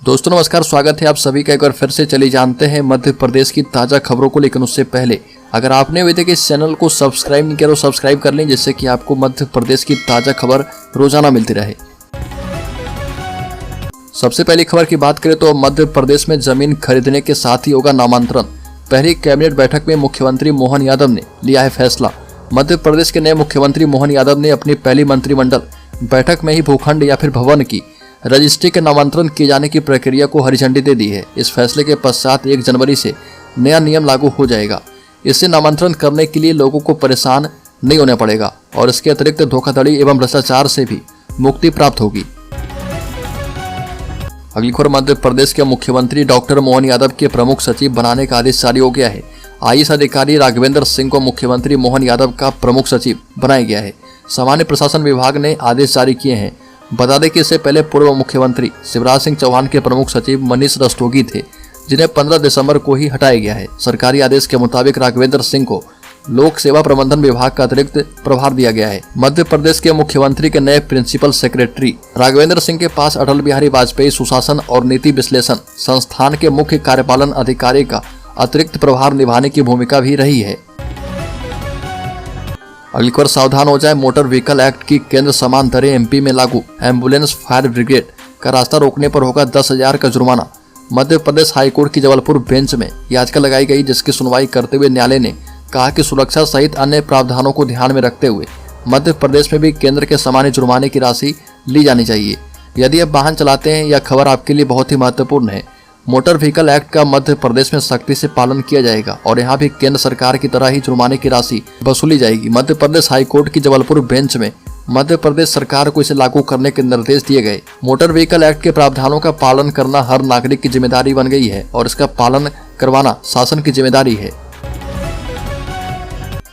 दोस्तों नमस्कार, स्वागत है आप सभी का एक बार फिर से। चलिए जानते हैं मध्य प्रदेश की ताज़ा खबरों को। लेकिन उससे पहले अगर आपने अभी तक इस चैनल को सब्सक्राइब नहीं किया तो सब्सक्राइब कर लें, जिससे कि आपको मध्य प्रदेश की ताज़ा खबर रोजाना मिलती रहे। सबसे पहली खबर की बात करें तो मध्य प्रदेश में जमीन खरीदने के साथ ही होगा नामांतरण। पहली कैबिनेट बैठक में मुख्यमंत्री मोहन यादव ने लिया है फैसला। मध्य प्रदेश के नए मुख्यमंत्री मोहन यादव ने अपनी पहली मंत्रिमंडल बैठक में ही भूखंड या फिर भवन की रजिस्ट्री के नामांतरण किए जाने की प्रक्रिया को हरी झंडी दे दी है। इस फैसले के पश्चात 1 जनवरी से नया नियम लागू हो जाएगा। इससे नामांतरण करने के लिए लोगों को परेशान नहीं होना पड़ेगा और इसके अतिरिक्त धोखाधड़ी एवं भ्रष्टाचार से भी मुक्ति प्राप्त होगी। अगली खबर, मध्य प्रदेश के मुख्यमंत्री डॉक्टर मोहन यादव के प्रमुख सचिव बनाने का आदेश जारी हो गया है। आईएएस अधिकारी राघवेंद्र सिंह को मुख्यमंत्री मोहन यादव का प्रमुख सचिव बनाया गया है। सामान्य प्रशासन विभाग ने आदेश जारी किए हैं। बता दें कि इससे पहले पूर्व मुख्यमंत्री शिवराज सिंह चौहान के प्रमुख सचिव मनीष रस्तोगी थे, जिन्हें 15 दिसंबर को ही हटाया गया है। सरकारी आदेश के मुताबिक राघवेंद्र सिंह को लोक सेवा प्रबंधन विभाग का अतिरिक्त प्रभार दिया गया है। मध्य प्रदेश के मुख्यमंत्री के नए प्रिंसिपल सेक्रेटरी राघवेंद्र सिंह के पास अटल बिहारी वाजपेयी सुशासन और नीति विश्लेषण संस्थान के मुख्य कार्यपालन अधिकारी का अतिरिक्त प्रभार निभाने की भूमिका भी रही है। अगली खबर, सावधान हो जाए, मोटर व्हीकल एक्ट की केंद्र समान दरें एमपी में लागू। एम्बुलेंस फायर ब्रिगेड का रास्ता रोकने पर होगा 10,000 का जुर्माना। मध्य प्रदेश हाईकोर्ट की जबलपुर बेंच में याचिका लगाई गई, जिसकी सुनवाई करते हुए न्यायालय ने कहा कि सुरक्षा सहित अन्य प्रावधानों को ध्यान में रखते हुए मध्य प्रदेश में भी केंद्र के सामान्य जुर्माने की राशि ली जानी चाहिए यदि आप वाहन चलाते हैं। यह खबर आपके लिए बहुत ही महत्वपूर्ण है। मोटर व्हीकल एक्ट का मध्य प्रदेश में सख्ती से पालन किया जाएगा और यहाँ भी केंद्र सरकार की तरह ही जुर्माने की राशि वसूली जाएगी। मध्य प्रदेश हाईकोर्ट की जबलपुर बेंच में मध्य प्रदेश सरकार को इसे लागू करने के निर्देश दिए गए। मोटर व्हीकल एक्ट के प्रावधानों का पालन करना हर नागरिक की जिम्मेदारी बन गई है और इसका पालन करवाना शासन की जिम्मेदारी है।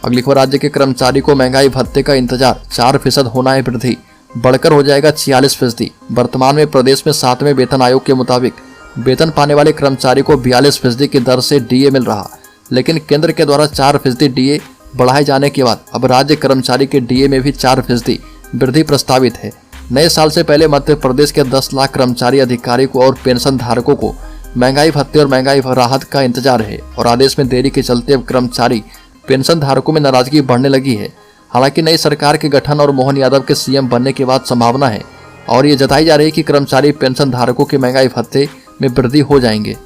अगली खबर, राज्य के कर्मचारी को महंगाई भत्ते का इंतजार, 4% होना है वृद्धि, बढ़कर हो जाएगा 46%। वर्तमान में प्रदेश में 7वें वेतन आयोग के मुताबिक वेतन पाने वाले कर्मचारी को 42% की दर से डीए मिल रहा, लेकिन केंद्र के द्वारा 4% डीए बढ़ाए जाने के बाद अब राज्य कर्मचारी के डीए में भी 4% वृद्धि प्रस्तावित है। नए साल से पहले मध्य प्रदेश के 10 लाख कर्मचारी अधिकारी को और पेंशन धारकों को महंगाई भत्ते और महंगाई राहत का इंतजार है और आदेश में देरी के चलते अब कर्मचारी पेंशन धारकों में नाराजगी बढ़ने लगी है। हालांकि नई सरकार के गठन और मोहन यादव के सीएम बनने के बाद संभावना है और ये जताई जा रही है कि कर्मचारी पेंशन धारकों के महंगाई भत्ते में वृद्धि हो जाएंगे।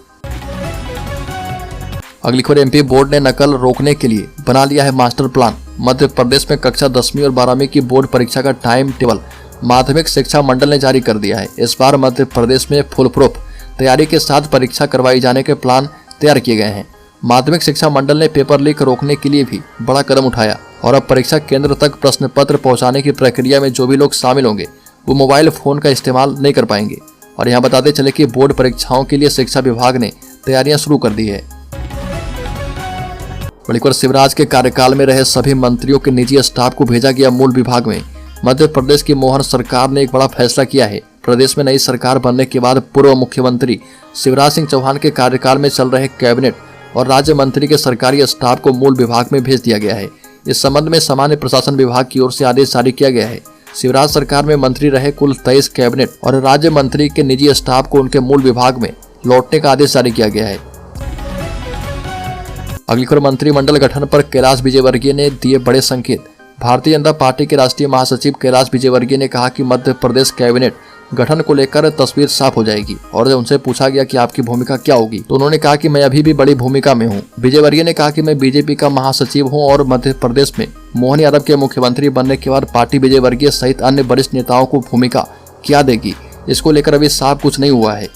अगली खबर, एमपी बोर्ड ने नकल रोकने के लिए बना लिया है मास्टर प्लान। मध्य प्रदेश में कक्षा 10वीं और 12वीं की बोर्ड परीक्षा का टाइम टेबल माध्यमिक शिक्षा मंडल ने जारी कर दिया है। इस बार मध्य प्रदेश में फुल प्रूफ तैयारी के साथ परीक्षा करवाई जाने के प्लान तैयार किए गए हैं। माध्यमिक शिक्षा मंडल ने पेपर लीक रोकने के लिए भी बड़ा कदम उठाया और अब परीक्षा केंद्र तक प्रश्न पत्र पहुँचाने की प्रक्रिया में जो भी लोग शामिल होंगे वो मोबाइल फोन का इस्तेमाल नहीं कर पाएंगे। और यहाँ बताते चले कि बोर्ड परीक्षाओं के लिए शिक्षा विभाग ने तैयारियां शुरू कर दी है। बड़ी खबर, शिवराज के कार्यकाल में रहे सभी मंत्रियों के निजी स्टाफ को भेजा गया मूल विभाग में। मध्य प्रदेश की मोहन सरकार ने एक बड़ा फैसला किया है। प्रदेश में नई सरकार बनने के बाद पूर्व मुख्यमंत्री शिवराज सिंह चौहान के कार्यकाल में चल रहे कैबिनेट और राज्य मंत्री के सरकारी स्टाफ को मूल विभाग में भेज दिया गया है। इस संबंध में सामान्य प्रशासन विभाग की ओर से आदेश जारी किया गया है। शिवराज सरकार में मंत्री रहे कुल 23 कैबिनेट और राज्य मंत्री के निजी स्टाफ को उनके मूल विभाग में लौटने का आदेश जारी किया गया है। अगली खबर, मंत्रिमंडल गठन पर कैलाश विजयवर्गीय ने दिए बड़े संकेत। भारतीय जनता पार्टी के राष्ट्रीय महासचिव कैलाश विजयवर्गीय ने कहा कि मध्य प्रदेश कैबिनेट गठन को लेकर तस्वीर साफ हो जाएगी और जब उनसे पूछा गया कि आपकी भूमिका क्या होगी तो उन्होंने कहा कि मैं अभी भी बड़ी भूमिका में हूं। विजयवर्गीय ने कहा कि मैं बीजेपी का महासचिव हूं और मध्य प्रदेश में मोहन यादव के मुख्यमंत्री बनने के बाद पार्टी विजयवर्गीय सहित अन्य वरिष्ठ नेताओं को भूमिका क्या देगी, इसको लेकर अभी साफ कुछ नहीं हुआ है।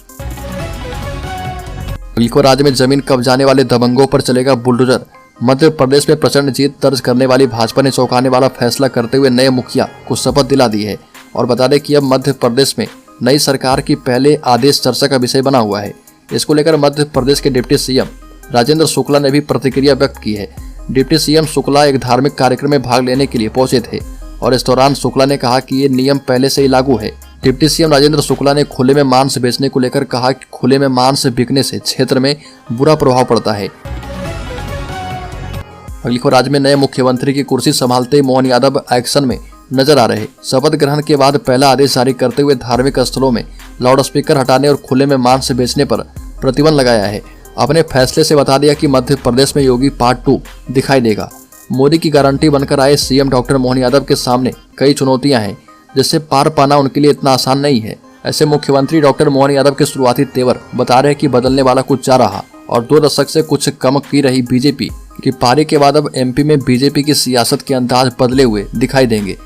राज्य में जमीन कब्जाने वाले दबंगों पर चलेगा बुलडोजर। मध्य प्रदेश में प्रचंड जीत दर्ज करने वाली भाजपा ने चौंकाने वाला फैसला करते हुए नए मुखिया को शपथ दिला दी है और बता दें कि अब मध्य प्रदेश में नई सरकार की पहले आदेश चर्चा का विषय बना हुआ है। इसको लेकर मध्य प्रदेश के डिप्टी सीएम राजेंद्र शुक्ला ने भी प्रतिक्रिया व्यक्त की है। डिप्टी सीएम शुक्ला एक धार्मिक कार्यक्रम में भाग लेने के लिए पहुंचे थे और इस दौरान शुक्ला ने कहा कि ये नियम पहले से ही लागू है। डिप्टी सीएम राजेंद्र शुक्ला ने खुले में मांस बेचने को लेकर कहा कि खुले में मांस बिकने से क्षेत्र में बुरा प्रभाव पड़ता है। अगली खबर, राज्य में नए मुख्यमंत्री की कुर्सी संभालते मोहन यादव एक्शन में। नजर आ रहे। शपथ ग्रहण के बाद पहला आदेश जारी करते हुए धार्मिक स्थलों में लाउडस्पीकर हटाने और खुले में मांस बेचने पर प्रतिबंध लगाया है। अपने फैसले से बता दिया कि मध्य प्रदेश में योगी पार्ट 2 दिखाई देगा। मोदी की गारंटी बनकर आए सीएम डॉक्टर मोहन यादव के सामने कई चुनौतियां हैं, जिससे पार पाना उनके लिए इतना आसान नहीं है। ऐसे मुख्यमंत्री डॉक्टर मोहन यादव के शुरुआती तेवर बता रहे हैं कि बदलने वाला कुछ जा रहा और 2 दशक से कुछ कम की रही बीजेपी की पारी के बाद अब एमपी में बीजेपी की सियासत के अंदाज बदले हुए दिखाई देंगे।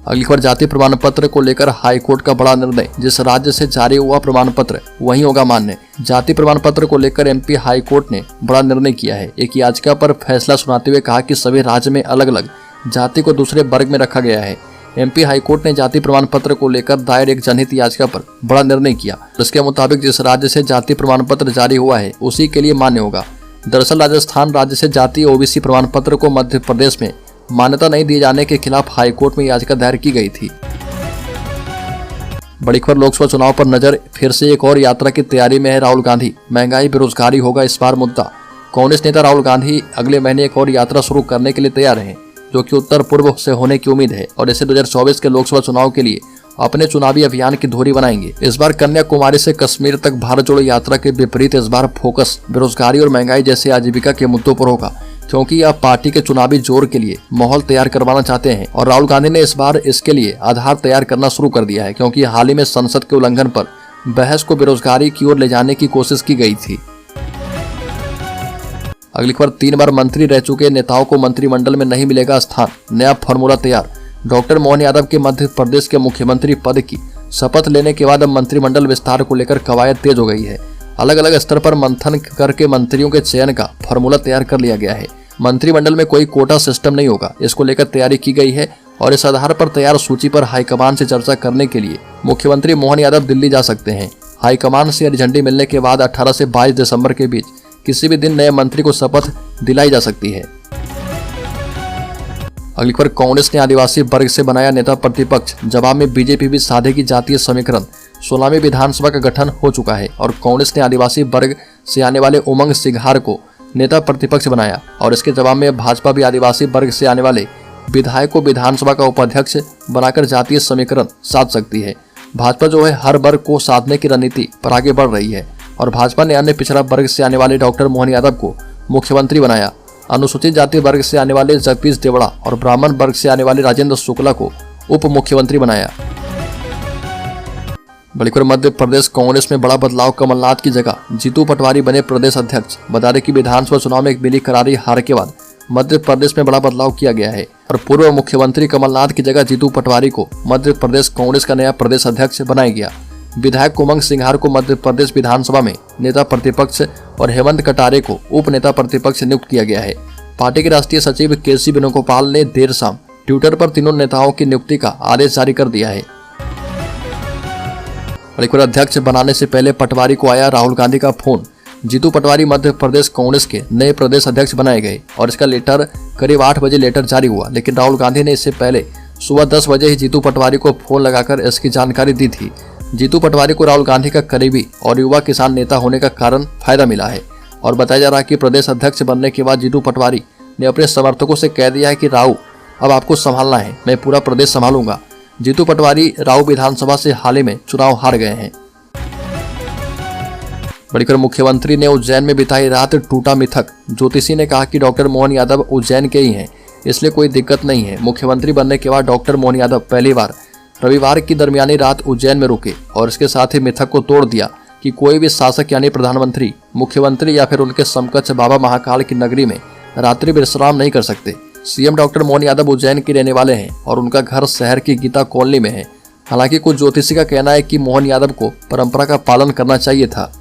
अगली खबर जाति प्रमाण पत्र को लेकर हाईकोर्ट का बड़ा निर्णय। जिस राज्य से जारी हुआ प्रमाण पत्र वहीं होगा मान्य। जाति प्रमाण पत्र को लेकर एमपी हाईकोर्ट ने बड़ा निर्णय किया है। एक याचिका पर फैसला सुनाते हुए कहा कि सभी राज्य में अलग अलग जाति को दूसरे वर्ग में रखा गया है। एमपी हाईकोर्ट ने जाति प्रमाण पत्र को लेकर दायर एक जनहित याचिका पर बड़ा निर्णय किया। इसके मुताबिक जिस राज्य से जाति प्रमाण पत्र जारी हुआ है उसी के लिए मान्य होगा। दरअसल राजस्थान राज्य से जाति ओबीसी प्रमाण पत्र को मध्य प्रदेश में मान्यता नहीं दिए जाने के खिलाफ हाईकोर्ट में याचिका दायर की गई थी। बड़ी खबर लोकसभा चुनाव पर नजर। फिर से एक और यात्रा की तैयारी में है राहुल गांधी। महंगाई बेरोजगारी होगा इस बार मुद्दा। कांग्रेस नेता राहुल गांधी अगले महीने एक और यात्रा शुरू करने के लिए तैयार हैं, जो कि उत्तर पूर्व से होने की उम्मीद है और इसे 2024 के लोकसभा चुनाव के लिए अपने चुनावी अभियान की धुरी बनाएंगे। इस बार कन्याकुमारी से कश्मीर तक भारत जोड़ो यात्रा के विपरीत इस बार फोकस बेरोजगारी और महंगाई जैसे आजीविका के मुद्दों पर होगा, क्योंकि यह पार्टी के चुनावी जोर के लिए माहौल तैयार करवाना चाहते हैं। और राहुल गांधी ने इस बार इसके लिए आधार तैयार करना शुरू कर दिया है, क्योंकि हाल ही में संसद के उल्लंघन पर बहस को बेरोजगारी की ओर ले जाने की कोशिश की गई थी। अगली खबर 3 बार मंत्री रह चुके नेताओं को मंत्रिमंडल में नहीं मिलेगा स्थान। नया फॉर्मूला तैयार। डॉक्टर मोहन यादव के मध्य प्रदेश के मुख्यमंत्री पद की शपथ लेने के बाद अब मंत्रिमंडल विस्तार को लेकर कवायद तेज हो गई है। अलग अलग स्तर पर मंथन करके मंत्रियों के चयन का फॉर्मूला तैयार कर लिया गया है। मंत्रिमंडल में कोई कोटा सिस्टम नहीं होगा, इसको लेकर तैयारी की गई है और इस आधार पर तैयार सूची पर हाईकमान से चर्चा करने के लिए मुख्यमंत्री मोहन यादव दिल्ली जा सकते हैं। हाईकमान से हरी झंडी मिलने के बाद 18 से 22 दिसंबर के बीच किसी भी दिन नए मंत्री को शपथ दिलाई जा सकती है। अगली खबर कांग्रेस ने आदिवासी वर्ग से बनाया नेता प्रतिपक्ष। जवाब में बीजेपी भी साधेगी जातीय समीकरण। 16वीं विधानसभा का गठन हो चुका है और कांग्रेस ने आदिवासी वर्ग से आने वाले उमंग सिघार को नेता प्रतिपक्ष बनाया और इसके जवाब में भाजपा भी आदिवासी वर्ग से आने वाले विधायक को विधानसभा का उपाध्यक्ष बनाकर जातीय समीकरण साध सकती है। भाजपा जो है हर वर्ग को साधने की रणनीति पर आगे बढ़ रही है और भाजपा ने अन्य पिछड़ा वर्ग से आने वाले डॉक्टर मोहन यादव को मुख्यमंत्री बनाया। अनुसूचित जाति वर्ग से आने वाले जगदीश देवड़ा और ब्राह्मण वर्ग से आने वाले राजेंद्र शुक्ला को उप मुख्यमंत्री बनाया। बड़ी खबर मध्य प्रदेश कांग्रेस में बड़ा बदलाव। कमलनाथ की जगह जीतू पटवारी बने प्रदेश अध्यक्ष। बता दें कि विधानसभा चुनाव में एक मिली करारी हार के बाद मध्य प्रदेश में बड़ा बदलाव किया गया है और पूर्व मुख्यमंत्री कमलनाथ की जगह जीतू पटवारी को मध्य प्रदेश कांग्रेस का नया प्रदेश अध्यक्ष बनाया गया। विधायक उमंग सिघार को मध्य प्रदेश विधानसभा में नेता प्रतिपक्ष और हेमंत कटारे को उप नेता प्रतिपक्ष नियुक्त किया गया है। पार्टी के राष्ट्रीय सचिव केसी वेणुगोपाल ने देर शाम ट्विटर पर तीनों नेताओं की नियुक्ति का आदेश जारी कर दिया है। अध्यक्ष बनाने से पहले पटवारी को आया राहुल गांधी का फोन। जीतू पटवारी मध्य प्रदेश कांग्रेस के नए प्रदेश अध्यक्ष बनाए गए और इसका लेटर करीब 8 बजे लेटर जारी हुआ, लेकिन राहुल गांधी ने इससे पहले सुबह 10 बजे ही जीतू पटवारी को फोन लगाकर इसकी जानकारी दी थी। जीतू पटवारी को राहुल गांधी का करीबी और युवा किसान नेता होने का कारण फायदा मिला है और बताया जा रहा है कि प्रदेश अध्यक्ष बनने के बाद जीतू पटवारी ने अपने समर्थकों से कह दिया है कि राहु अब आपको संभालना है, मैं पूरा प्रदेश संभालूंगा। जीतू पटवारी राहु विधानसभा से हाल ही में चुनाव हार गए हैं। बड़ीकर मुख्यमंत्री ने उज्जैन में बिताई रात, टूटा मिथक। ज्योतिषी ने कहा कि डॉक्टर मोहन यादव उज्जैन के ही हैं, इसलिए कोई दिक्कत नहीं है। मुख्यमंत्री बनने के बाद डॉक्टर मोहन यादव पहली बार रविवार की दरमियानी रात उज्जैन में रुके और इसके साथ ही मिथक को तोड़ दिया कि कोई भी शासक यानी प्रधानमंत्री, मुख्यमंत्री या फिर उनके समकक्ष बाबा महाकाल की नगरी में रात्रि विश्राम नहीं कर सकते। सीएम डॉक्टर मोहन यादव उज्जैन के रहने वाले हैं और उनका घर शहर की गीता कॉलोनी में है। हालांकि कुछ ज्योतिषी का कहना है कि मोहन यादव को परंपरा का पालन करना चाहिए था।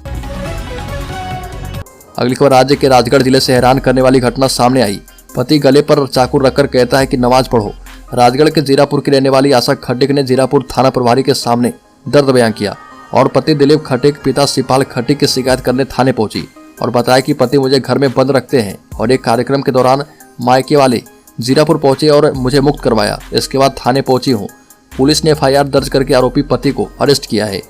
अगली खबर राज्य के राजगढ़ जिले से हैरान करने वाली घटना सामने आई। पति गले पर चाकू रखकर कहता है कि नमाज पढ़ो। राजगढ़ के जीरापुर की रहने वाली आशा खटिक ने जीरापुर थाना प्रभारी के सामने दर्द बयां किया और पति दिलीप खटिक पिता सिपाल खटिक की शिकायत करने थाने पहुंची और बताया कि पति मुझे घर में बंद रखते हैं और एक कार्यक्रम के दौरान मायके वाले जीरापुर पहुंचे और मुझे मुक्त करवाया। इसके बाद थाने पहुंची हूँ। पुलिस ने FIR दर्ज करके आरोपी पति को अरेस्ट किया है।